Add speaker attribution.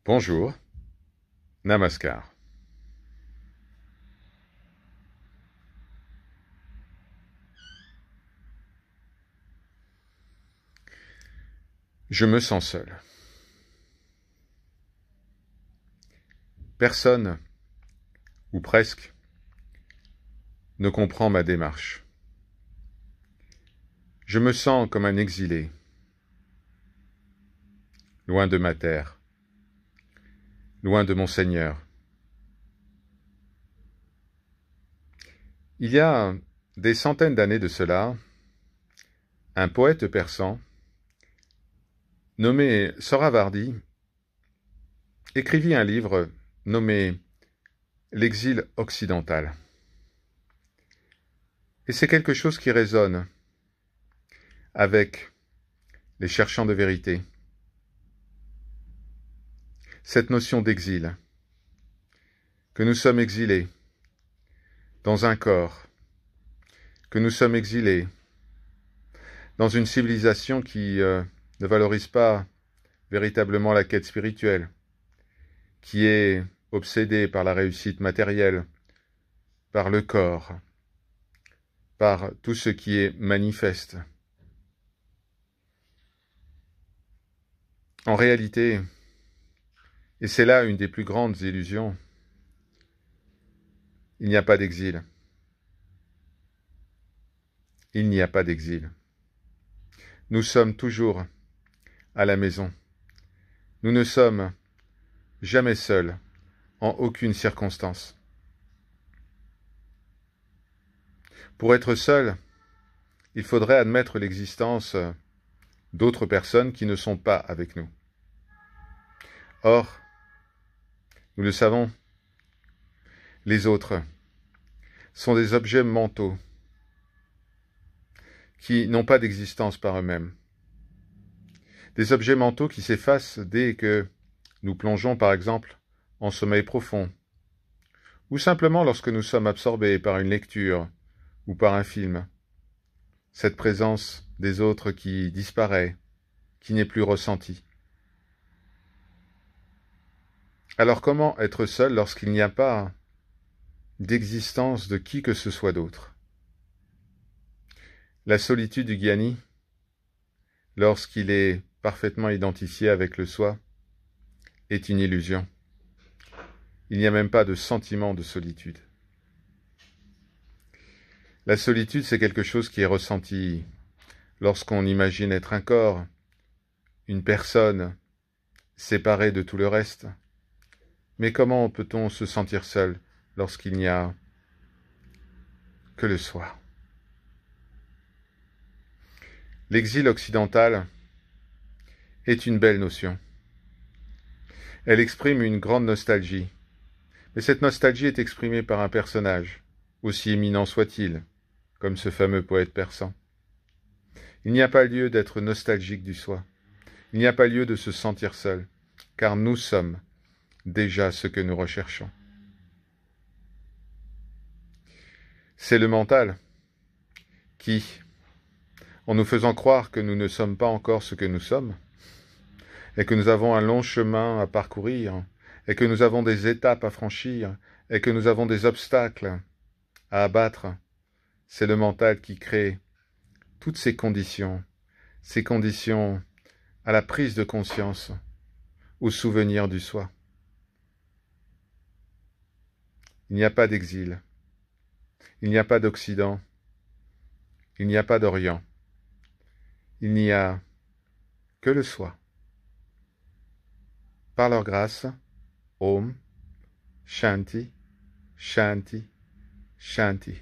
Speaker 1: Bonjour, Namaskar. Je me sens seul. Personne, ou presque, ne comprend ma démarche. Je me sens comme un exilé, loin de ma terre, loin de mon Seigneur. Il y a des centaines d'années de cela, un poète persan, nommé Sohravardi, écrivit un livre nommé L'exil occidental. Et c'est quelque chose qui résonne avec les cherchants de vérité. Cette notion d'exil, que nous sommes exilés dans un corps, que nous sommes exilés dans une civilisation qui ne valorise pas véritablement la quête spirituelle, qui est obsédée par la réussite matérielle, par le corps, par tout ce qui est manifeste. En réalité, et c'est là une des plus grandes illusions, il n'y a pas d'exil. Il n'y a pas d'exil. Nous sommes toujours à la maison. Nous ne sommes jamais seuls, en aucune circonstance. Pour être seul, il faudrait admettre l'existence d'autres personnes qui ne sont pas avec nous. Or, nous le savons, les autres sont des objets mentaux qui n'ont pas d'existence par eux-mêmes. Des objets mentaux qui s'effacent dès que nous plongeons, par exemple, en sommeil profond, ou simplement lorsque nous sommes absorbés par une lecture ou par un film. Cette présence des autres qui disparaît, qui n'est plus ressentie. Alors comment être seul lorsqu'il n'y a pas d'existence de qui que ce soit d'autre? La solitude du Gyani, lorsqu'il est parfaitement identifié avec le soi, est une illusion. Il n'y a même pas de sentiment de solitude. La solitude, c'est quelque chose qui est ressenti lorsqu'on imagine être un corps, une personne séparée de tout le reste. Mais comment peut-on se sentir seul lorsqu'il n'y a que le soi? L'exil occidental est une belle notion. Elle exprime une grande nostalgie. Mais cette nostalgie est exprimée par un personnage, aussi éminent soit-il, comme ce fameux poète persan. Il n'y a pas lieu d'être nostalgique du soi. Il n'y a pas lieu de se sentir seul, car nous sommes déjà ce que nous recherchons. C'est le mental qui, en nous faisant croire que nous ne sommes pas encore ce que nous sommes, et que nous avons un long chemin à parcourir, et que nous avons des étapes à franchir, et que nous avons des obstacles à abattre, c'est le mental qui crée toutes ces conditions à la prise de conscience, au souvenir du soi. Il n'y a pas d'exil, il n'y a pas d'Occident, il n'y a pas d'Orient, il n'y a que le soi. Par leur grâce, Om, Shanti, Shanti, Shanti.